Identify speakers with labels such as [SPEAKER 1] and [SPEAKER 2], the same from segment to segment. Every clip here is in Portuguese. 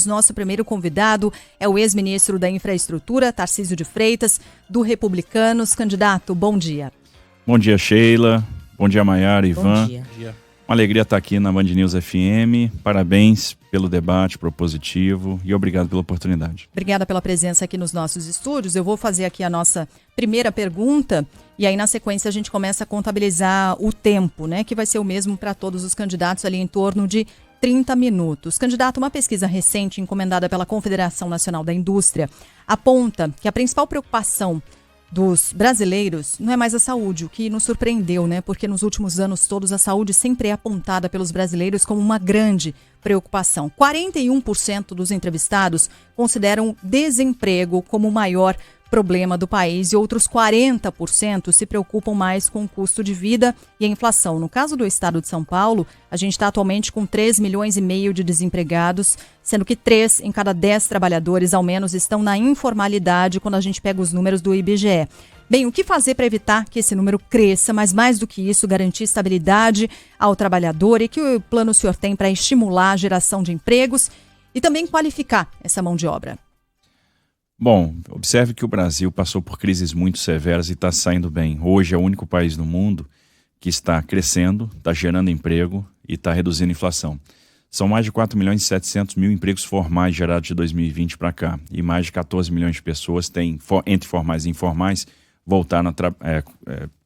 [SPEAKER 1] Nosso primeiro convidado é o ex-ministro da Infraestrutura, Tarcísio de Freitas, do Republicanos. Candidato, bom dia.
[SPEAKER 2] Bom dia, Sheila. Bom dia, Maiara, Ivan.
[SPEAKER 3] Bom dia.
[SPEAKER 2] Uma alegria estar aqui na Band News FM. Parabéns pelo debate propositivo e obrigado pela oportunidade.
[SPEAKER 1] Obrigada pela presença aqui nos nossos estúdios. Eu vou fazer aqui a nossa primeira pergunta e aí na sequência a gente começa a contabilizar o tempo, né, que vai ser o mesmo para todos os candidatos, ali em torno de 30 minutos. Candidato, uma pesquisa recente encomendada pela Confederação Nacional da Indústria aponta que a principal preocupação dos brasileiros não é mais a saúde, o que nos surpreendeu, né? Porque nos últimos anos todos a saúde sempre é apontada pelos brasileiros como uma grande preocupação. 41% dos entrevistados consideram desemprego como o maior problema do país e outros 40% se preocupam mais com o custo de vida e a inflação. No caso do estado de São Paulo, a gente está atualmente com 3,5 milhões de desempregados, sendo que 3 em cada 10 trabalhadores, ao menos, estão na informalidade quando a gente pega os números do IBGE. Bem, o que fazer para evitar que esse número cresça, mas mais do que isso, garantir estabilidade ao trabalhador e que plano o senhor tem para estimular a geração de empregos e também qualificar essa mão de obra?
[SPEAKER 2] Bom, observe que o Brasil passou por crises muito severas e está saindo bem. Hoje é o único país no mundo que está crescendo, está gerando emprego e está reduzindo a inflação. São mais de 4 milhões e 700 mil empregos formais gerados de 2020 para cá. E mais de 14 milhões de pessoas têm, entre formais e informais,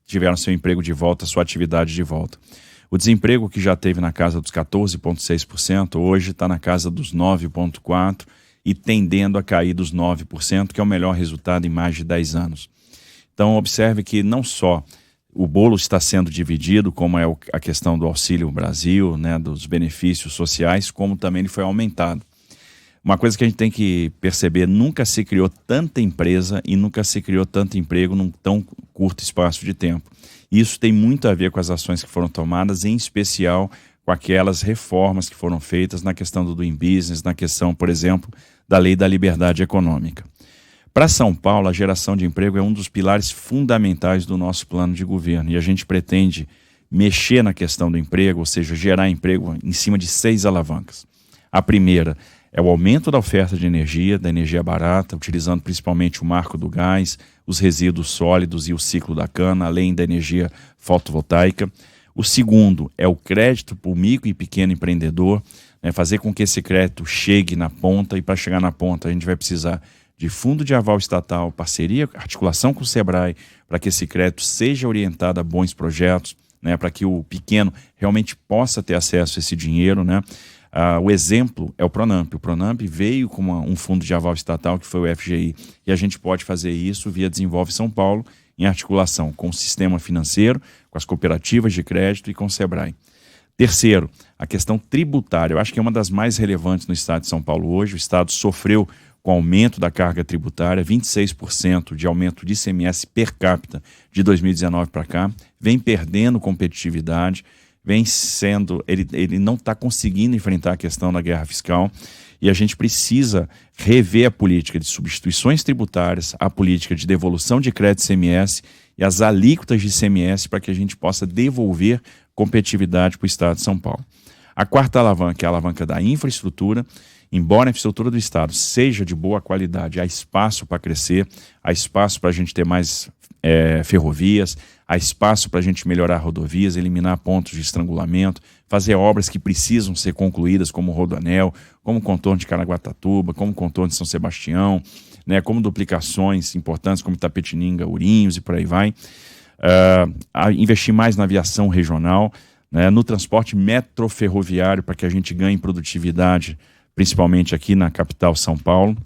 [SPEAKER 2] tiveram seu emprego de volta, sua atividade de volta. O desemprego, que já esteve na casa dos 14,6%, hoje está na casa dos 9,4%. E tendendo a cair dos 9%, que é o melhor resultado em mais de 10 anos. Então, observe que não só o bolo está sendo dividido, como é a questão do Auxílio Brasil, né, dos benefícios sociais, como também ele foi aumentado. Uma coisa que a gente tem que perceber, nunca se criou tanta empresa e nunca se criou tanto emprego num tão curto espaço de tempo. Isso tem muito a ver com as ações que foram tomadas, em especial com aquelas reformas que foram feitas na questão do Doing Business, na questão, por exemplo, da Lei da Liberdade Econômica. Para São Paulo, a geração de emprego é um dos pilares fundamentais do nosso plano de governo e a gente pretende mexer na questão do emprego, ou seja, gerar emprego em cima de 6 alavancas. A primeira é o aumento da oferta de energia, da energia barata, utilizando principalmente o marco do gás, os resíduos sólidos e o ciclo da cana, além da energia fotovoltaica. O segundo é o crédito para o micro e pequeno empreendedor, né, fazer com que esse crédito chegue na ponta, e para chegar na ponta a gente vai precisar de fundo de aval estatal, parceria, articulação com o Sebrae, para que esse crédito seja orientado a bons projetos, né, para que o pequeno realmente possa ter acesso a esse dinheiro, né. O exemplo é o Pronamp. O Pronamp veio com um fundo de aval estatal, que foi o FGI, e a gente pode fazer isso via Desenvolve São Paulo, em articulação com o sistema financeiro, com as cooperativas de crédito e com o Sebrae. Terceiro, a questão tributária. Eu acho que é uma das mais relevantes no estado de São Paulo hoje. O estado sofreu com o aumento da carga tributária, 26% de aumento de ICMS per capita de 2019 para cá, vem perdendo competitividade, ele não está conseguindo enfrentar a questão da guerra fiscal. E a gente precisa rever a política de substituições tributárias, a política de devolução de crédito ICMS e as alíquotas de ICMS para que a gente possa devolver competitividade para o estado de São Paulo. A quarta alavanca é a alavanca da infraestrutura. Embora a infraestrutura do estado seja de boa qualidade, há espaço para crescer, há espaço para a gente ter mais ferrovias, há espaço para a gente melhorar rodovias, eliminar pontos de estrangulamento, fazer obras que precisam ser concluídas, como o Rodoanel, como o contorno de Caraguatatuba, como o contorno de São Sebastião, né, como duplicações importantes como Itapetininga, Ourinhos e por aí vai. Investir mais na aviação regional, né, no transporte metroferroviário para que a gente ganhe produtividade, principalmente aqui na capital São Paulo.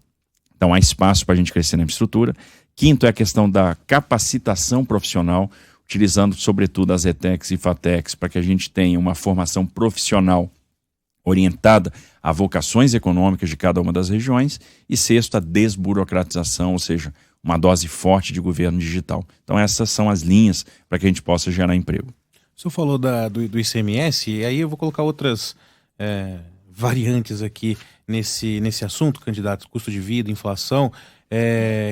[SPEAKER 2] Então há espaço para a gente crescer na infraestrutura. Quinto é a questão da capacitação profissional, utilizando sobretudo as ETECs e FATECs para que a gente tenha uma formação profissional orientada a vocações econômicas de cada uma das regiões. E sexto, a desburocratização, ou seja, uma dose forte de governo digital. Então essas são as linhas para que a gente possa gerar emprego.
[SPEAKER 3] O senhor falou do ICMS, e aí eu vou colocar outras variantes aqui nesse assunto, candidato, custo de vida, inflação.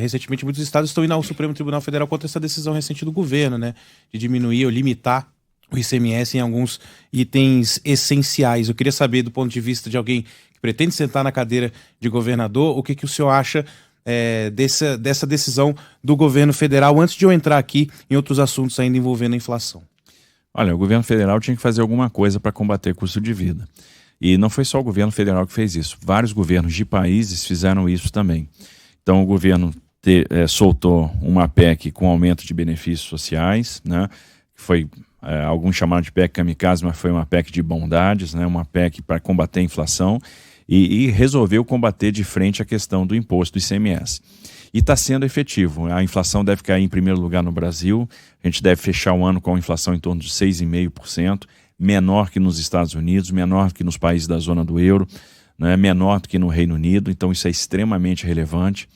[SPEAKER 3] Recentemente muitos estados estão indo ao Supremo Tribunal Federal contra essa decisão recente do governo, né, de diminuir ou limitar o ICMS em alguns itens essenciais. Eu queria saber, do ponto de vista de alguém que pretende sentar na cadeira de governador, o que o senhor acha dessa decisão do governo federal, antes de eu entrar aqui em outros assuntos ainda envolvendo a inflação?
[SPEAKER 2] Olha, o governo federal tinha que fazer alguma coisa para combater custo de vida. E não foi só o governo federal que fez isso. Vários governos de países fizeram isso também. Então o governo soltou uma PEC com aumento de benefícios sociais, né? Foi, alguns chamaram de PEC kamikaze, mas foi uma PEC de bondades, né? Uma PEC para combater a inflação e resolveu combater de frente a questão do imposto do ICMS. E está sendo efetivo. A inflação deve cair em primeiro lugar no Brasil. A gente deve fechar o ano com a inflação em torno de 6,5%, menor que nos Estados Unidos, menor que nos países da zona do euro, né? Menor do que no Reino Unido. Então isso é extremamente relevante.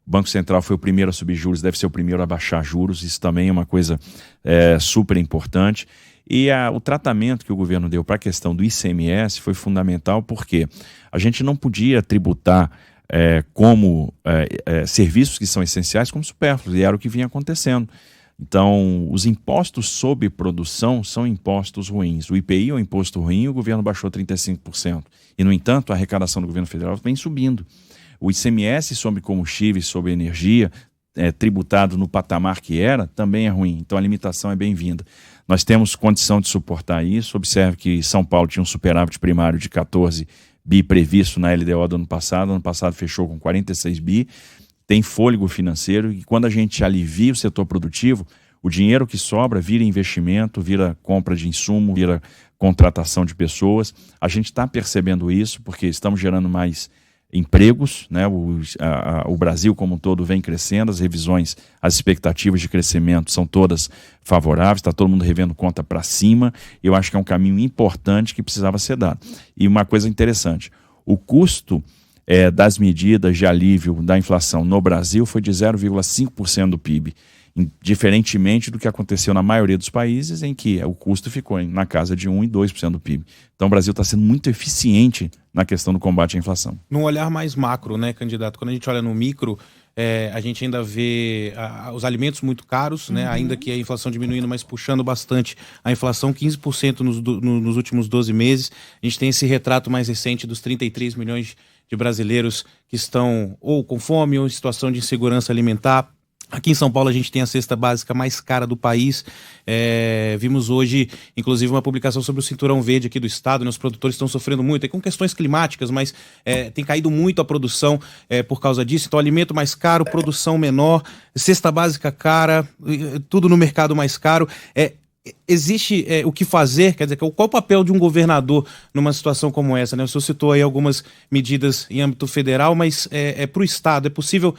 [SPEAKER 2] O Banco Central foi o primeiro a subir juros, deve ser o primeiro a baixar juros. Isso também é uma coisa super importante. E o tratamento que o governo deu para a questão do ICMS foi fundamental, porque a gente não podia tributar como serviços que são essenciais como supérfluos, e era o que vinha acontecendo. Então, os impostos sobre produção são impostos ruins. O IPI é um imposto ruim e o governo baixou 35%. E, no entanto, a arrecadação do governo federal vem subindo. O ICMS sobre combustíveis, sobre energia, tributado no patamar que era, também é ruim. Então, a limitação é bem-vinda. Nós temos condição de suportar isso. Observe que São Paulo tinha um superávit primário de 14 bi previsto na LDO do ano passado. Ano passado fechou com 46 bi. Tem fôlego financeiro e quando a gente alivia o setor produtivo, o dinheiro que sobra vira investimento, vira compra de insumo, vira contratação de pessoas. A gente está percebendo isso porque estamos gerando mais empregos, né? O Brasil como um todo vem crescendo, as revisões, as expectativas de crescimento são todas favoráveis, está todo mundo revendo conta para cima. Eu acho que é um caminho importante que precisava ser dado. E uma coisa interessante, o custo das medidas de alívio da inflação no Brasil foi de 0,5% do PIB, diferentemente do que aconteceu na maioria dos países em que o custo ficou na casa de 1% e 2% do PIB. Então o Brasil está sendo muito eficiente na questão do combate à inflação.
[SPEAKER 3] Num olhar mais macro, né, candidato? Quando a gente olha no micro, a gente ainda vê os alimentos muito caros, né? Ainda que a inflação diminuindo, mas puxando bastante a inflação, 15% nos últimos 12 meses. A gente tem esse retrato mais recente dos 33 milhões de brasileiros que estão ou com fome ou em situação de insegurança alimentar. Aqui em São Paulo a gente tem a cesta básica mais cara do país. Vimos hoje, inclusive, uma publicação sobre o Cinturão Verde aqui do estado, né? Os produtores estão sofrendo muito, com questões climáticas, mas tem caído muito a produção por causa disso. Então, alimento mais caro, produção menor, cesta básica cara, tudo no mercado mais caro. Existe o que fazer? Quer dizer, qual o papel de um governador numa situação como essa, né? O senhor citou aí algumas medidas em âmbito federal, mas para o estado, é possível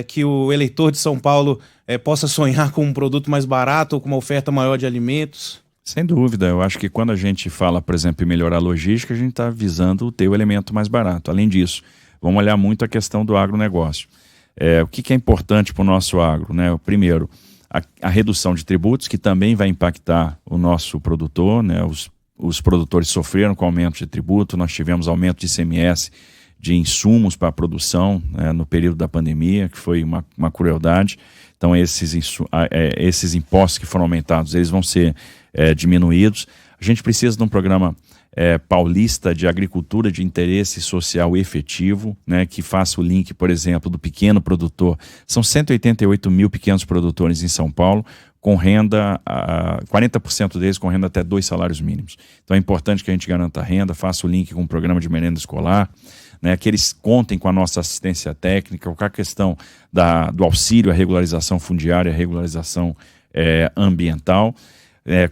[SPEAKER 3] que o eleitor de São Paulo possa sonhar com um produto mais barato ou com uma oferta maior de alimentos?
[SPEAKER 2] Sem dúvida, eu acho que quando a gente fala, por exemplo, em melhorar a logística, a gente está visando ter o elemento mais barato. Além disso, vamos olhar muito a questão do agronegócio. O que é importante para o nosso agro, né? Primeiro, a redução de tributos, que também vai impactar o nosso produtor, né? Os produtores sofreram com aumento de tributo, nós tivemos aumento de ICMS de insumos para a produção, né, no período da pandemia, que foi uma crueldade. Então esses impostos que foram aumentados, eles vão ser diminuídos. A gente precisa de um programa paulista de agricultura de interesse social efetivo, né, que faça o link, por exemplo, do pequeno produtor. São 188 mil pequenos produtores em São Paulo, com renda, 40% deles com renda até 2 salários mínimos. Então é importante que a gente garanta a renda, faça o link com o programa de merenda escolar, né, que eles contem com a nossa assistência técnica, com a questão do auxílio à regularização fundiária, à regularização ambiental,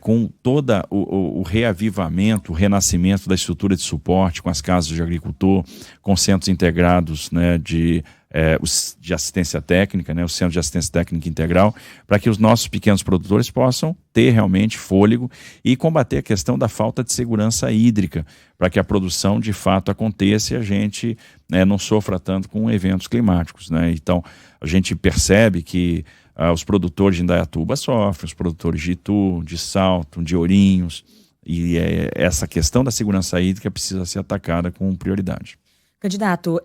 [SPEAKER 2] com todo o reavivamento, o renascimento da estrutura de suporte, com as casas de agricultor, com centros integrados, né, de assistência técnica, né, o Centro de Assistência Técnica Integral, para que os nossos pequenos produtores possam ter realmente fôlego e combater a questão da falta de segurança hídrica, para que a produção de fato aconteça e a gente não sofra tanto com eventos climáticos, né? Então, a gente percebe que os produtores de Indaiatuba sofrem, os produtores de Itu, de Salto, de Ourinhos, e essa questão da segurança hídrica precisa ser atacada com prioridade.
[SPEAKER 4] Candidato,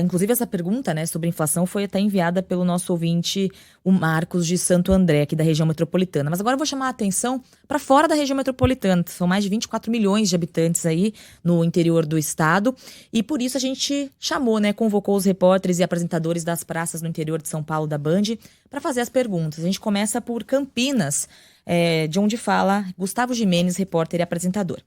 [SPEAKER 4] inclusive essa pergunta, né, sobre inflação foi até enviada pelo nosso ouvinte, o Marcos de Santo André, aqui da região metropolitana. Mas agora eu vou chamar a atenção para fora da região metropolitana. São mais de 24 milhões de habitantes aí no interior do estado. E por isso a gente chamou, né, convocou os repórteres e apresentadores das praças no interior de São Paulo da Band para fazer as perguntas. A gente começa por Campinas, de onde fala Gustavo Gimenez, repórter e apresentador.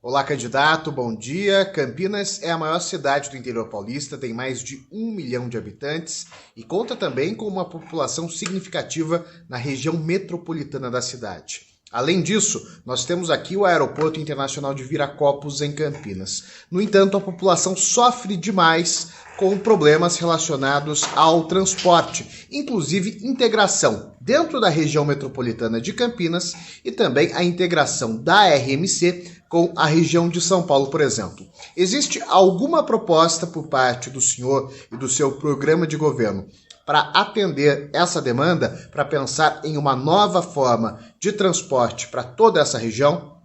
[SPEAKER 5] Olá, candidato, bom dia. Campinas é a maior cidade do interior paulista, tem mais de 1 milhão de habitantes e conta também com uma população significativa na região metropolitana da cidade. Além disso, nós temos aqui o Aeroporto Internacional de Viracopos, em Campinas. No entanto, a população sofre demais com problemas relacionados ao transporte, inclusive integração dentro da região metropolitana de Campinas e também a integração da RMC com a região de São Paulo, por exemplo. Existe alguma proposta por parte do senhor e do seu programa de governo para atender essa demanda, para pensar em uma nova forma de transporte para toda essa região?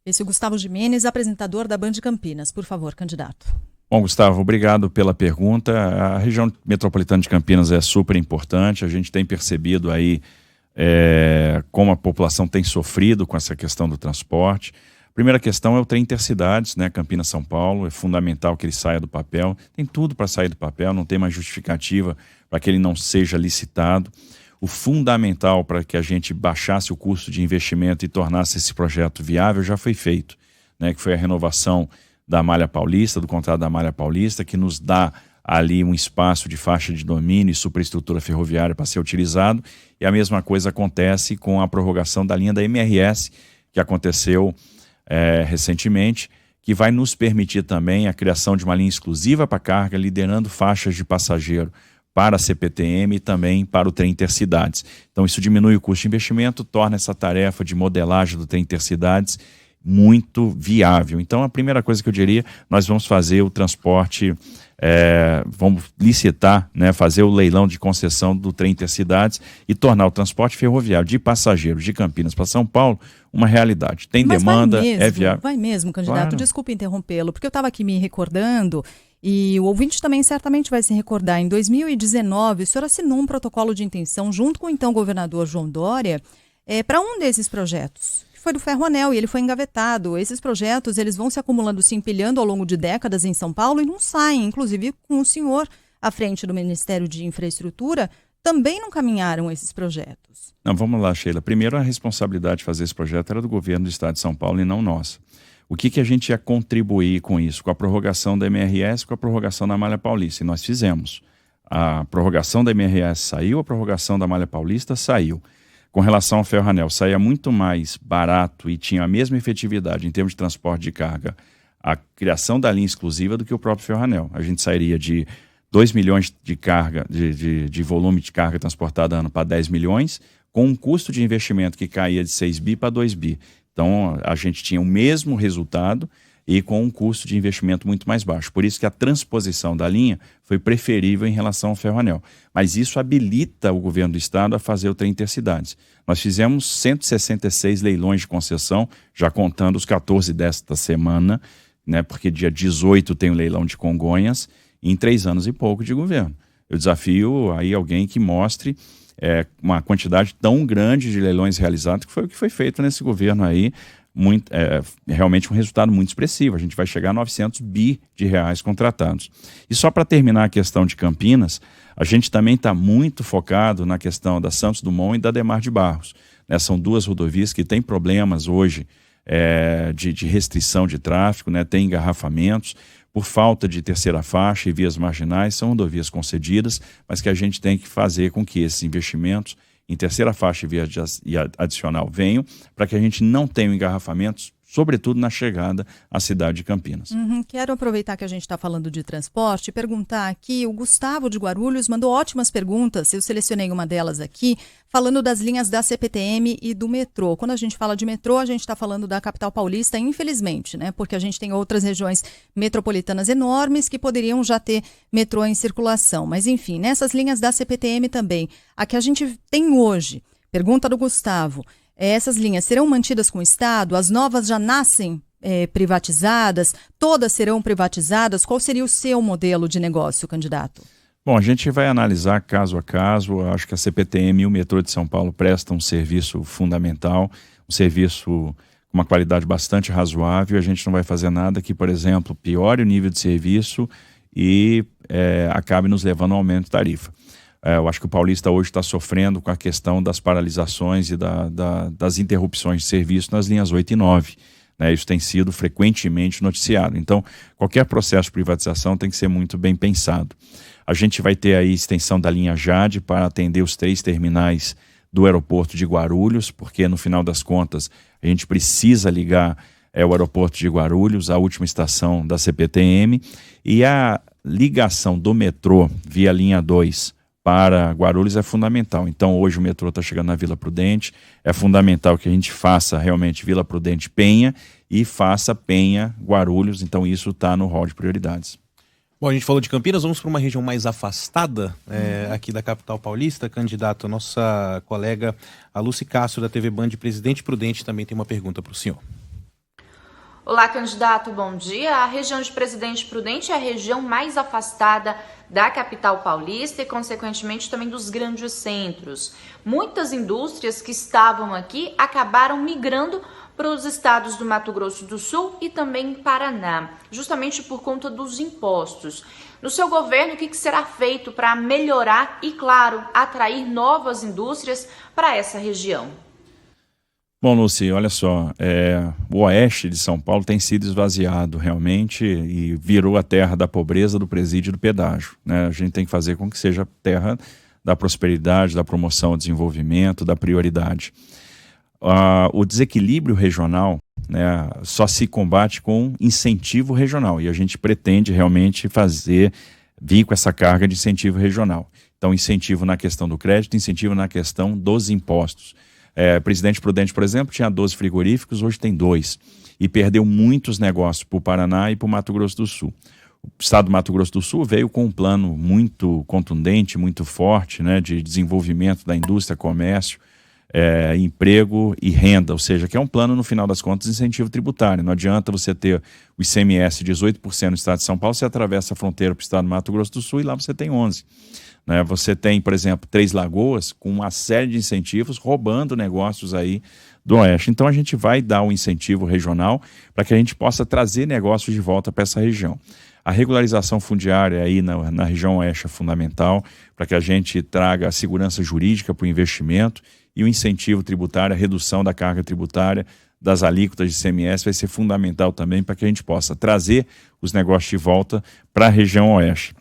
[SPEAKER 1] Esse é o Gustavo Gimenez, apresentador da Band Campinas. Por favor, candidato.
[SPEAKER 2] Bom, Gustavo, obrigado pela pergunta. A região metropolitana de Campinas é super importante. A gente tem percebido aí como a população tem sofrido com essa questão do transporte. A primeira questão é o trem intercidades, né? Campinas-São Paulo, é fundamental que ele saia do papel. Tem tudo para sair do papel, não tem mais justificativa para que ele não seja licitado. O fundamental para que a gente baixasse o custo de investimento e tornasse esse projeto viável já foi feito, né? Que foi a renovação da Malha Paulista, do contrato da Malha Paulista, que nos dá ali um espaço de faixa de domínio e superestrutura ferroviária para ser utilizado. E a mesma coisa acontece com a prorrogação da linha da MRS, que aconteceu recentemente, que vai nos permitir também a criação de uma linha exclusiva para carga, liderando faixas de passageiro para a CPTM e também para o trem intercidades. Então isso diminui o custo de investimento, torna essa tarefa de modelagem do trem intercidades muito viável. Então a primeira coisa que eu diria, nós vamos fazer o transporte, vamos licitar, né, fazer o leilão de concessão do trem intercidades e tornar o transporte ferroviário de passageiros de Campinas para São Paulo uma realidade. Tem demanda, é viável.
[SPEAKER 1] Vai mesmo, candidato.
[SPEAKER 2] Claro.
[SPEAKER 1] Desculpe interrompê-lo, porque eu estava aqui me recordando, e o ouvinte também certamente vai se recordar, em 2019, o senhor assinou um protocolo de intenção junto com o então governador João Dória para um desses projetos. Foi do Ferroanel e ele foi engavetado. Esses projetos eles vão se acumulando, se empilhando ao longo de décadas em São Paulo e não saem, inclusive com o senhor à frente do Ministério de Infraestrutura, também não caminharam esses projetos.
[SPEAKER 2] Não, vamos lá, Sheila. Primeiro, a responsabilidade de fazer esse projeto era do governo do estado de São Paulo e não nossa. O que a gente ia contribuir com isso? Com a prorrogação da MRS, com a prorrogação da Malha Paulista. E nós fizemos. A prorrogação da MRS saiu, a prorrogação da Malha Paulista saiu. Com relação ao Ferroanel, saía muito mais barato e tinha a mesma efetividade em termos de transporte de carga, a criação da linha exclusiva do que o próprio Ferroanel. A gente sairia de 2 milhões de carga, de volume de carga transportada ano para 10 milhões, com um custo de investimento que caía de 6 bi para 2 bi. Então, a gente tinha o mesmo resultado e com um custo de investimento muito mais baixo. Por isso que a transposição da linha foi preferível em relação ao Ferroanel. Mas isso habilita o governo do estado a fazer o trem intercidades. Nós fizemos 166 leilões de concessão, já contando os 14 desta semana, né, porque dia 18 tem o leilão de Congonhas, em 3 anos e pouco de governo. Eu desafio aí alguém que mostre uma quantidade tão grande de leilões realizados, que foi o que foi feito nesse governo aí, realmente um resultado muito expressivo. A gente vai chegar a 900 bi de reais contratados. E só para terminar a questão de Campinas, a gente também está muito focado na questão da Santos Dumont e da Adhemar de Barros, né? São 2 rodovias que têm problemas hoje de restrição de tráfego, né? Tem engarrafamentos por falta de terceira faixa e vias marginais, são rodovias concedidas, mas que a gente tem que fazer com que esses investimentos em terceira faixa e via adicional venham, para que a gente não tenha engarrafamentos, sobretudo na chegada à cidade de Campinas.
[SPEAKER 1] Quero aproveitar que a gente está falando de transporte e perguntar aqui, o Gustavo de Guarulhos mandou ótimas perguntas, eu selecionei uma delas aqui, falando das linhas da CPTM e do metrô. Quando a gente fala de metrô, a gente está falando da capital paulista, infelizmente, né? Porque a gente tem outras regiões metropolitanas enormes que poderiam já ter metrô em circulação. Mas enfim, nessas linhas da CPTM também, a que a gente tem hoje, pergunta do Gustavo, essas linhas serão mantidas com o Estado? As novas já nascem privatizadas? Todas serão privatizadas? Qual seria o seu modelo de negócio, candidato?
[SPEAKER 2] Bom, a gente vai analisar caso a caso. Acho que a CPTM e o metrô de São Paulo prestam um serviço fundamental, um serviço com uma qualidade bastante razoável. A gente não vai fazer nada que, por exemplo, piore o nível de serviço e acabe nos levando a um aumento de tarifa. Eu acho que o paulista hoje está sofrendo com a questão das paralisações e das interrupções de serviço nas linhas 8 e 9. Né? Isso tem sido frequentemente noticiado. Então, qualquer processo de privatização tem que ser muito bem pensado. A gente vai ter aí extensão da linha Jade para atender os 3 terminais do aeroporto de Guarulhos, porque no final das contas a gente precisa ligar o aeroporto de Guarulhos, a última estação da CPTM, e a ligação do metrô via linha 2 para Guarulhos é fundamental. Então hoje o metrô está chegando na Vila Prudente, é fundamental que a gente faça realmente Vila Prudente Penha e faça Penha Guarulhos, então isso está no rol de prioridades.
[SPEAKER 3] Bom, a gente falou de Campinas, vamos para uma região mais afastada aqui da capital paulista. Candidato, a nossa colega a Lucy Castro da TV Band, Presidente Prudente, também tem uma pergunta para o senhor.
[SPEAKER 6] Olá, candidato, bom dia. A região de Presidente Prudente é a região mais afastada da capital paulista e, consequentemente, também dos grandes centros. Muitas indústrias que estavam aqui acabaram migrando para os estados do Mato Grosso do Sul e também Paraná, justamente por conta dos impostos. No seu governo, o que será feito para melhorar e, claro, atrair novas indústrias para essa região?
[SPEAKER 2] Bom, Lucy, olha só, o oeste de São Paulo tem sido esvaziado realmente e virou a terra da pobreza, do presídio e do pedágio. Né? A gente tem que fazer com que seja a terra da prosperidade, da promoção ao desenvolvimento, da prioridade. O desequilíbrio regional, né, só se combate com incentivo regional e a gente pretende realmente vir com essa carga de incentivo regional. Então, incentivo na questão do crédito, incentivo na questão dos impostos. Presidente Prudente, por exemplo, tinha 12 frigoríficos, hoje tem 2 e perdeu muitos negócios para o Paraná e para o Mato Grosso do Sul. O estado do Mato Grosso do Sul veio com um plano muito contundente, muito forte, né, de desenvolvimento da indústria, comércio, emprego e renda, ou seja, que é um plano, no final das contas, de incentivo tributário. Não adianta você ter o ICMS 18% no estado de São Paulo, você atravessa a fronteira para o estado do Mato Grosso do Sul e lá você tem 11%. Né? Você tem, por exemplo, 3 Lagoas com uma série de incentivos roubando negócios aí do Oeste. Então a gente vai dar um incentivo regional para que a gente possa trazer negócios de volta para essa região. A regularização fundiária aí na região Oeste é fundamental para que a gente traga a segurança jurídica para o investimento e o incentivo tributário, a redução da carga tributária das alíquotas de ICMS vai ser fundamental também para que a gente possa trazer os negócios de volta para a região Oeste.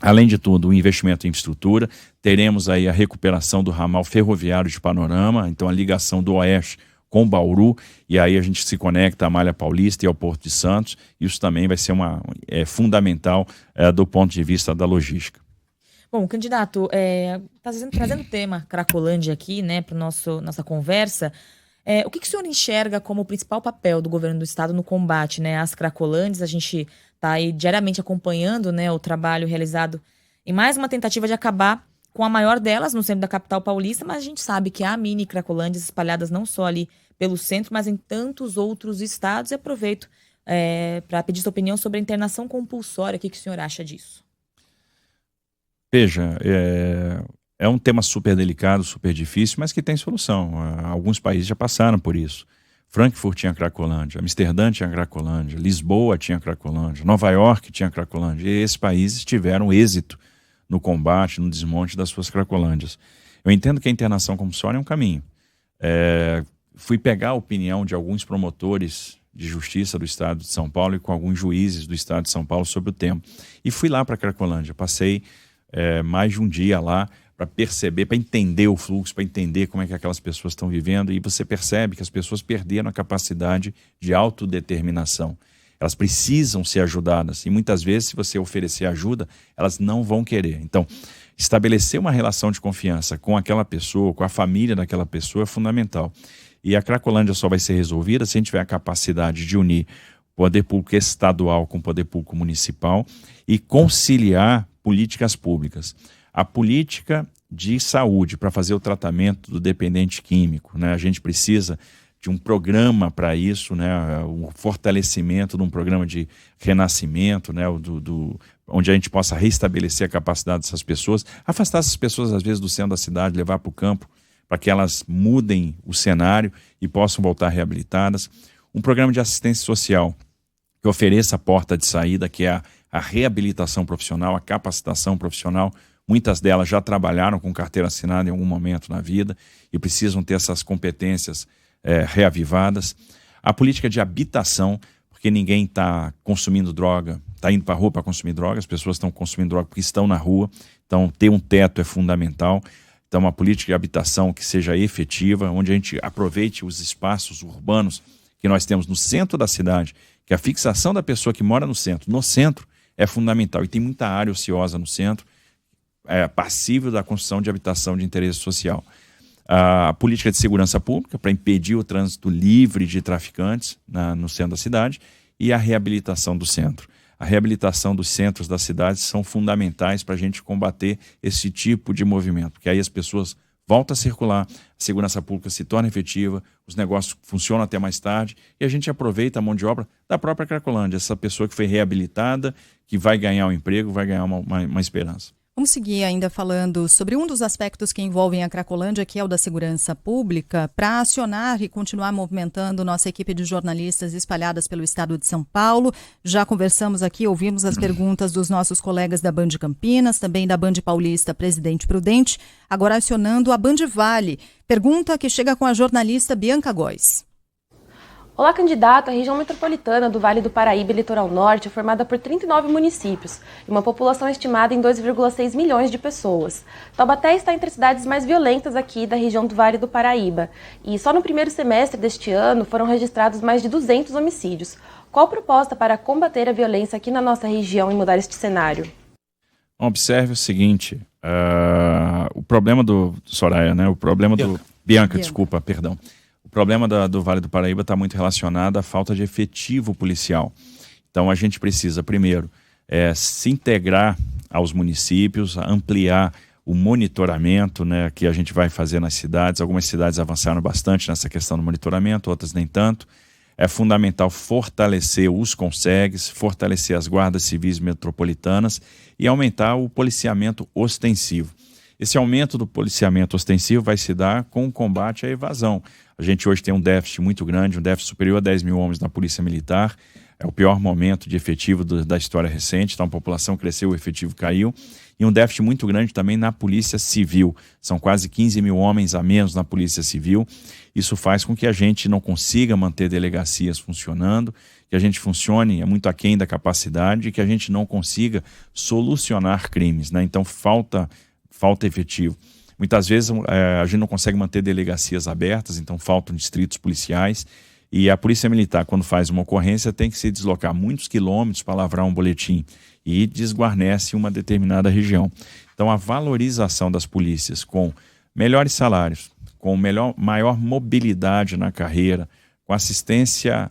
[SPEAKER 2] Além de tudo, o investimento em infraestrutura, teremos aí a recuperação do ramal ferroviário de Panorama, então a ligação do Oeste com Bauru, e aí a gente se conecta à Malha Paulista e ao Porto de Santos, isso também vai ser fundamental do ponto de vista da logística.
[SPEAKER 4] Bom, candidato, trazendo o tema Cracolândia aqui, né, para nossa conversa, o que o senhor enxerga como o principal papel do governo do estado no combate, né, às Cracolândias? A gente está aí diariamente acompanhando, né, o trabalho realizado em mais uma tentativa de acabar com a maior delas no centro da capital paulista, mas a gente sabe que há mini Cracolândias espalhadas não só ali pelo centro, mas em tantos outros estados. E aproveito para pedir sua opinião sobre a internação compulsória. O que o senhor acha disso?
[SPEAKER 2] Veja, é um tema super delicado, super difícil, mas que tem solução. Alguns países já passaram por isso. Frankfurt tinha Cracolândia, Amsterdã tinha Cracolândia, Lisboa tinha Cracolândia, Nova York tinha Cracolândia. E esses países tiveram êxito no combate, no desmonte das suas Cracolândias. Eu entendo que a internação compulsória é um caminho. Fui pegar a opinião de alguns promotores de justiça do estado de São Paulo e com alguns juízes do estado de São Paulo sobre o tema. E fui lá para Cracolândia, passei mais de um dia lá para perceber, para entender o fluxo, para entender como é que aquelas pessoas estão vivendo, e você percebe que as pessoas perderam a capacidade de autodeterminação. Elas precisam ser ajudadas e muitas vezes, se você oferecer ajuda, elas não vão querer. Então, estabelecer uma relação de confiança com aquela pessoa, com a família daquela pessoa é fundamental. E a Cracolândia só vai ser resolvida se a gente tiver a capacidade de unir o poder público estadual com o poder público municipal e conciliar políticas públicas. A política de saúde para fazer o tratamento do dependente químico, né? A gente precisa um programa para isso, né? O fortalecimento de um programa de renascimento, né? Onde a gente possa restabelecer a capacidade dessas pessoas, afastar essas pessoas às vezes do centro da cidade, levar para o campo, para que elas mudem o cenário e possam voltar reabilitadas. Um programa de assistência social que ofereça a porta de saída, que é a reabilitação profissional, a capacitação profissional. Muitas delas já trabalharam com carteira assinada em algum momento na vida e precisam ter essas competências reavivadas. A política de habitação, porque ninguém está consumindo droga, está indo para a rua para consumir droga, as pessoas estão consumindo droga porque estão na rua, então ter um teto é fundamental. Então uma política de habitação que seja efetiva, onde a gente aproveite os espaços urbanos que nós temos no centro da cidade, que a fixação da pessoa que mora no centro é fundamental, e tem muita área ociosa no centro, passível da construção de habitação de interesse social. A política de segurança pública, para impedir o trânsito livre de traficantes no centro da cidade, e a reabilitação do centro. A reabilitação dos centros das cidades são fundamentais para a gente combater esse tipo de movimento, porque aí as pessoas voltam a circular, a segurança pública se torna efetiva, os negócios funcionam até mais tarde e a gente aproveita a mão de obra da própria Cracolândia, essa pessoa que foi reabilitada, que vai ganhar um emprego, vai ganhar uma esperança.
[SPEAKER 1] Vamos seguir ainda falando sobre um dos aspectos que envolvem a Cracolândia, que é o da segurança pública, para acionar e continuar movimentando nossa equipe de jornalistas espalhadas pelo estado de São Paulo. Já conversamos aqui, ouvimos as perguntas dos nossos colegas da Band Campinas, também da Band Paulista Presidente Prudente, agora acionando a Band Vale. Pergunta que chega com a jornalista Bianca Góes.
[SPEAKER 7] Olá, candidato. A região metropolitana do Vale do Paraíba e Litoral Norte é formada por 39 municípios e uma população estimada em 2,6 milhões de pessoas. Taubaté está entre as cidades mais violentas aqui da região do Vale do Paraíba e só no primeiro semestre deste ano foram registrados mais de 200 homicídios. Qual a proposta para combater a violência aqui na nossa região e mudar este cenário?
[SPEAKER 2] Observe o seguinte, o problema do Soraya, né? O problema do... Bianca, desculpa, perdão. O problema do Vale do Paraíba está muito relacionado à falta de efetivo policial. Então a gente precisa, primeiro, se integrar aos municípios, ampliar o monitoramento, né, que a gente vai fazer nas cidades. Algumas cidades avançaram bastante nessa questão do monitoramento, outras nem tanto. É fundamental fortalecer os CONSEGs, fortalecer as guardas civis metropolitanas e aumentar o policiamento ostensivo. Esse aumento do policiamento ostensivo vai se dar com o combate à evasão. A gente hoje tem um déficit muito grande, um déficit superior a 10 mil homens na Polícia Militar. É o pior momento de efetivo da história recente, então a população cresceu, o efetivo caiu. E um déficit muito grande também na Polícia Civil. São quase 15 mil homens a menos na Polícia Civil. Isso faz com que a gente não consiga manter delegacias funcionando, que a gente funcione muito aquém da capacidade e que a gente não consiga solucionar crimes, né? Então falta efetivo. Muitas vezes a gente não consegue manter delegacias abertas, então faltam distritos policiais. E a Polícia Militar, quando faz uma ocorrência, tem que se deslocar muitos quilômetros para lavrar um boletim e desguarnece uma determinada região. Então a valorização das polícias com melhores salários, com maior mobilidade na carreira, com assistência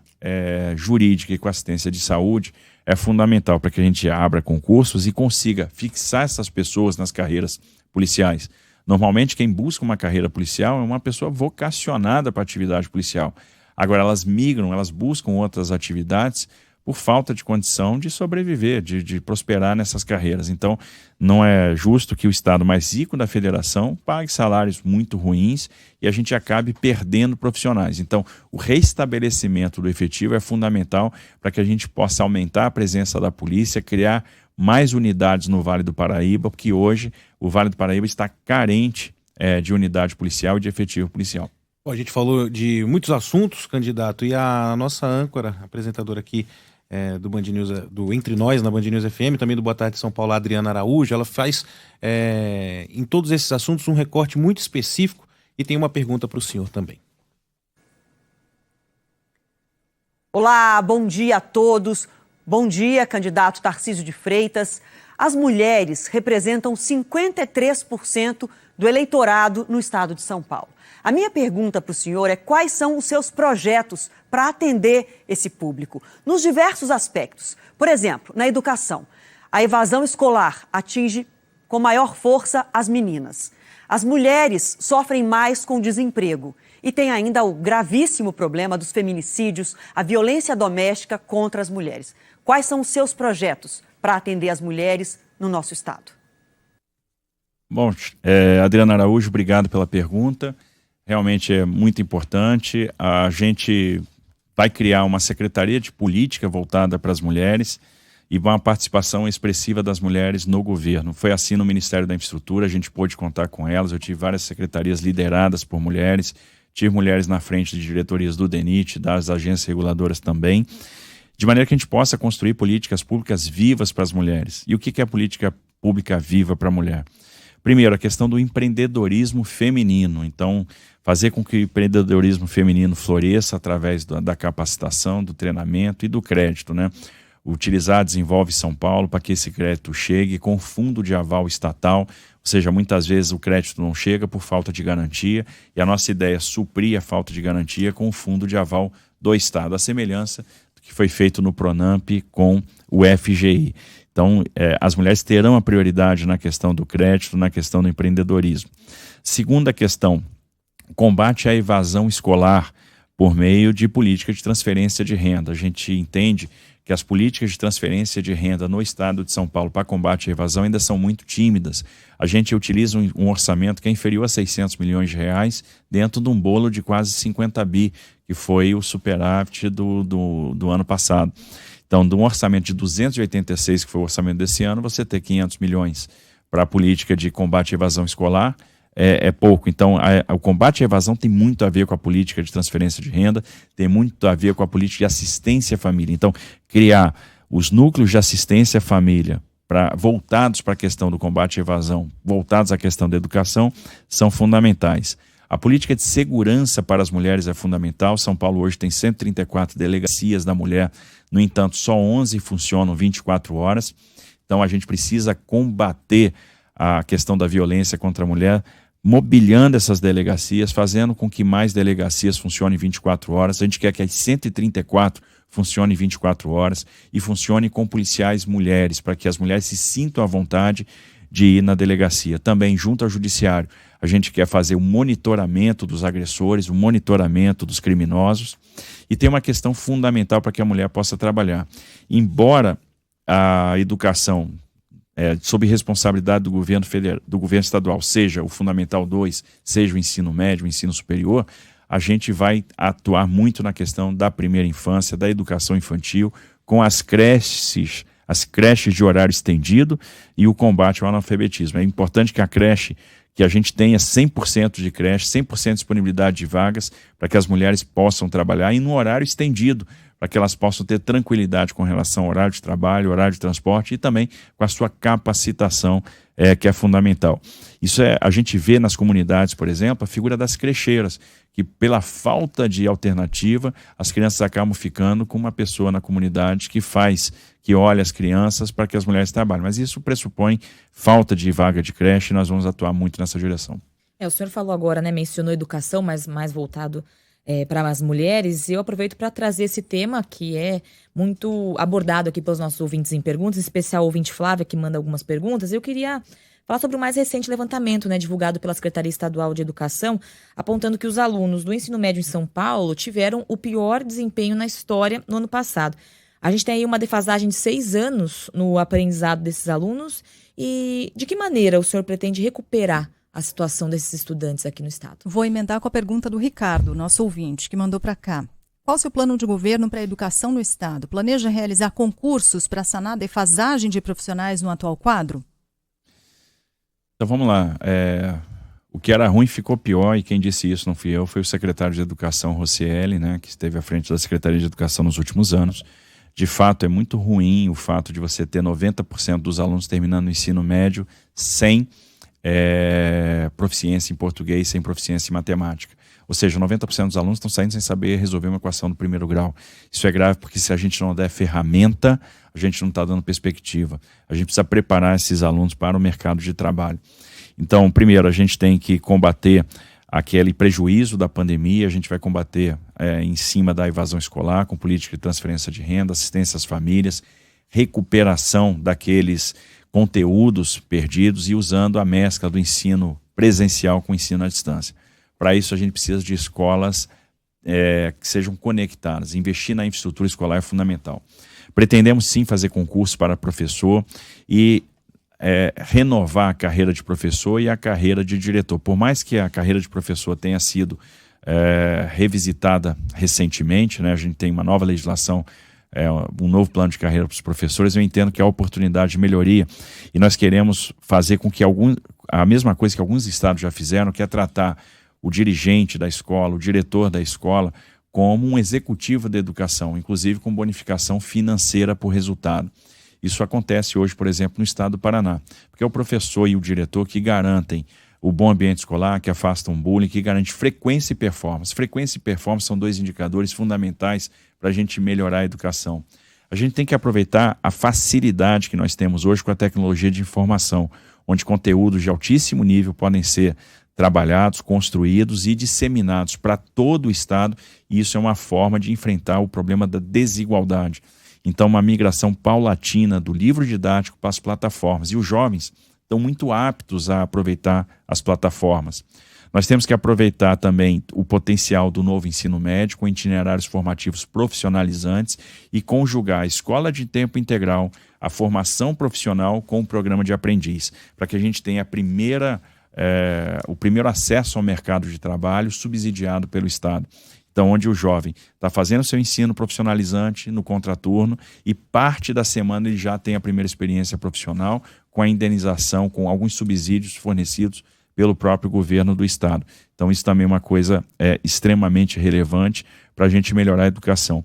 [SPEAKER 2] jurídica e com assistência de saúde, é fundamental para que a gente abra concursos e consiga fixar essas pessoas nas carreiras policiais. Normalmente quem busca uma carreira policial é uma pessoa vocacionada para a atividade policial. Agora elas migram, elas buscam outras atividades por falta de condição de sobreviver, de prosperar nessas carreiras. Então não é justo que o estado mais rico da federação pague salários muito ruins e a gente acabe perdendo profissionais. Então o reestabelecimento do efetivo é fundamental para que a gente possa aumentar a presença da polícia, criar mais unidades no Vale do Paraíba, porque hoje o Vale do Paraíba está carente de unidade policial e de efetivo policial.
[SPEAKER 3] Bom, a gente falou de muitos assuntos, candidato, e a nossa âncora, apresentadora aqui do Band News, do Entre Nós, na Band News FM, também do Boa Tarde São Paulo, a Adriana Araújo, ela faz em todos esses assuntos um recorte muito específico e tem uma pergunta para o senhor também.
[SPEAKER 8] Olá, bom dia a todos. Bom dia, candidato Tarcísio de Freitas. As mulheres representam 53% do eleitorado no estado de São Paulo. A minha pergunta para o senhor é quais são os seus projetos para atender esse público, nos diversos aspectos. Por exemplo, na educação, a evasão escolar atinge com maior força as meninas. As mulheres sofrem mais com desemprego E tem ainda o gravíssimo problema dos feminicídios, a violência doméstica contra as mulheres. Quais são os seus projetos para atender as mulheres no nosso estado?
[SPEAKER 2] Bom, Adriana Araújo, obrigado pela pergunta. Realmente é muito importante. A gente vai criar uma secretaria de política voltada para as mulheres e uma participação expressiva das mulheres no governo. Foi assim no Ministério da Infraestrutura, a gente pôde contar com elas. Eu tive várias secretarias lideradas por mulheres, tive mulheres na frente de diretorias do DENIT, das agências reguladoras também, de maneira que a gente possa construir políticas públicas vivas para as mulheres. E o que é política pública viva para a mulher? Primeiro, a questão do empreendedorismo feminino. Então, fazer com que o empreendedorismo feminino floresça através da capacitação, do treinamento e do crédito, né? Utilizar Desenvolve São Paulo para que esse crédito chegue com fundo de aval estatal, ou seja, muitas vezes o crédito não chega por falta de garantia e a nossa ideia é suprir a falta de garantia com o fundo de aval do Estado, a semelhança do que foi feito no Pronamp com o FGI. Então, as mulheres terão a prioridade na questão do crédito, na questão do empreendedorismo. Segunda questão, combate à evasão escolar por meio de política de transferência de renda. A gente entende que as políticas de transferência de renda no estado de São Paulo para combate à evasão ainda são muito tímidas. A gente utiliza um orçamento que é inferior a 600 milhões de reais dentro de um bolo de quase 50 bi, que foi o superávit do ano passado. Então, de um orçamento de 286, que foi o orçamento desse ano, você ter 500 milhões para a política de combate à evasão escolar é pouco. Então, o combate à evasão tem muito a ver com a política de transferência de renda, tem muito a ver com a política de assistência à família. Então, criar os núcleos de assistência à família voltados para a questão do combate à evasão, voltados à questão da educação, são fundamentais. A política de segurança para as mulheres é fundamental. São Paulo hoje tem 134 delegacias da mulher, no entanto, só 11 funcionam 24 horas. Então, a gente precisa combater a questão da violência contra a mulher, mobiliando essas delegacias, fazendo com que mais delegacias funcionem 24 horas. A gente quer que as 134 funcionem 24 horas e funcionem com policiais mulheres, para que as mulheres se sintam à vontade de ir na delegacia. Também, junto ao judiciário, a gente quer fazer o monitoramento dos agressores, o monitoramento dos criminosos, e tem uma questão fundamental para que a mulher possa trabalhar. Embora a educação sob responsabilidade do governo federal, do governo estadual, seja o Fundamental 2, seja o ensino médio, o ensino superior, a gente vai atuar muito na questão da primeira infância, da educação infantil, com as creches de horário estendido e o combate ao analfabetismo. É importante que a creche, que a gente tenha 100% de creche, 100% de disponibilidade de vagas, para que as mulheres possam trabalhar e no horário estendido, para que elas possam ter tranquilidade com relação ao horário de trabalho, horário de transporte e também com a sua capacitação, que é fundamental. Isso a gente vê nas comunidades, por exemplo, a figura das crecheiras, que pela falta de alternativa, as crianças acabam ficando com uma pessoa na comunidade que olha as crianças para que as mulheres trabalhem. Mas isso pressupõe falta de vaga de creche e nós vamos atuar muito nessa direção.
[SPEAKER 4] O senhor falou agora, né, mencionou educação, mas mais voltado para as mulheres, e eu aproveito para trazer esse tema que é muito abordado aqui pelos nossos ouvintes em perguntas, em especial o ouvinte Flávia, que manda algumas perguntas. Eu queria falar sobre o mais recente levantamento, né, divulgado pela Secretaria Estadual de Educação, apontando que os alunos do ensino médio em São Paulo tiveram o pior desempenho na história no ano passado. A gente tem aí uma defasagem de 6 anos no aprendizado desses alunos, e de que maneira o senhor pretende recuperar a situação desses estudantes aqui no estado?
[SPEAKER 1] Vou emendar com a pergunta do Ricardo, nosso ouvinte, que mandou para cá. Qual o seu plano de governo para a educação no estado? Planeja realizar concursos para sanar a defasagem de profissionais no atual quadro?
[SPEAKER 2] Então vamos lá. O que era ruim ficou pior, e quem disse isso não fui eu, foi o secretário de Educação, Rocieli, né, que esteve à frente da Secretaria de Educação nos últimos anos. De fato, é muito ruim o fato de você ter 90% dos alunos terminando o ensino médio sem proficiência em português, sem proficiência em matemática. Ou seja, 90% dos alunos estão saindo sem saber resolver uma equação do primeiro grau. Isso é grave porque se a gente não der ferramenta, a gente não está dando perspectiva. A gente precisa preparar esses alunos para o mercado de trabalho. Então, primeiro, a gente tem que combater aquele prejuízo da pandemia, a gente vai combater em cima da evasão escolar, com política de transferência de renda, assistência às famílias, recuperação daqueles conteúdos perdidos e usando a mescla do ensino presencial com o ensino à distância. Para isso a gente precisa de escolas que sejam conectadas. Investir na infraestrutura escolar é fundamental. Pretendemos sim fazer concurso para professor e renovar a carreira de professor e a carreira de diretor. Por mais que a carreira de professor tenha sido revisitada recentemente, né, a gente tem uma nova legislação, um novo plano de carreira para os professores, eu entendo que há oportunidade de melhoria e nós queremos fazer com que a mesma coisa que alguns estados já fizeram, que é tratar o dirigente da escola, o diretor da escola, como um executivo da educação, inclusive com bonificação financeira por resultado. Isso acontece hoje, por exemplo, no estado do Paraná, porque é o professor e o diretor que garantem o bom ambiente escolar, que afastam bullying, que garante frequência e performance. Frequência e performance são 2 indicadores fundamentais para a gente melhorar a educação. A gente tem que aproveitar a facilidade que nós temos hoje com a tecnologia de informação, onde conteúdos de altíssimo nível podem ser trabalhados, construídos e disseminados para todo o estado, e isso é uma forma de enfrentar o problema da desigualdade. Então, uma migração paulatina do livro didático para as plataformas. E os jovens estão muito aptos a aproveitar as plataformas. Nós temos que aproveitar também o potencial do novo ensino médio com itinerários formativos profissionalizantes e conjugar a escola de tempo integral, a formação profissional com o programa de aprendiz, para que a gente tenha o primeiro acesso ao mercado de trabalho subsidiado pelo Estado. Então, onde o jovem está fazendo seu ensino profissionalizante no contraturno e parte da semana ele já tem a primeira experiência profissional com a indenização, com alguns subsídios fornecidos pelo próprio governo do Estado. Então, isso também é uma coisa extremamente relevante para a gente melhorar a educação.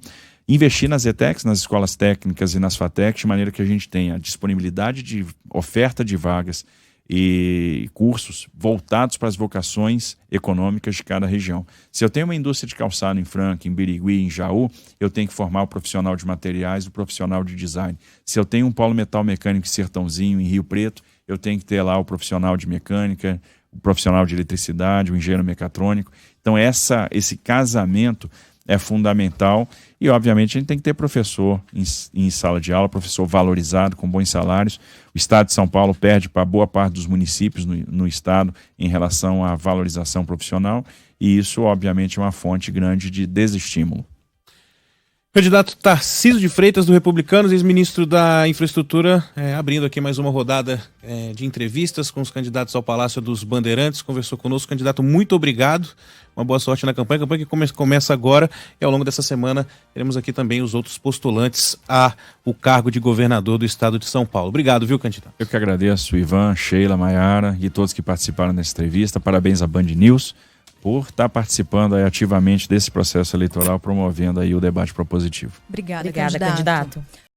[SPEAKER 2] Investir nas ETECs, nas escolas técnicas e nas FATECs, de maneira que a gente tenha disponibilidade de oferta de vagas e cursos voltados para as vocações econômicas de cada região. Se eu tenho uma indústria de calçado em Franca, em Birigui, em Jaú, eu tenho que formar o profissional de materiais, o profissional de design. Se eu tenho um polo metal mecânico em Sertãozinho, em Rio Preto, eu tenho que ter lá o profissional de mecânica, o profissional de eletricidade, o engenheiro mecatrônico. Então esse casamento é fundamental e, obviamente, a gente tem que ter professor em sala de aula, professor valorizado, com bons salários. O Estado de São Paulo perde para boa parte dos municípios no Estado em relação à valorização profissional e isso, obviamente, é uma fonte grande de desestímulo.
[SPEAKER 3] Candidato Tarcísio de Freitas, do Republicanos, ex-ministro da Infraestrutura, abrindo aqui mais uma rodada de entrevistas com os candidatos ao Palácio dos Bandeirantes, conversou conosco. Candidato, muito obrigado, uma boa sorte na campanha, a campanha que começa agora e ao longo dessa semana teremos aqui também os outros postulantes ao cargo de governador do estado de São Paulo. Obrigado, viu, candidato?
[SPEAKER 2] Eu que agradeço, Ivan, Sheila, Maiara e todos que participaram dessa entrevista. Parabéns à Band News por estar participando ativamente desse processo eleitoral, promovendo aí o debate propositivo.
[SPEAKER 1] Obrigada,
[SPEAKER 4] candidato.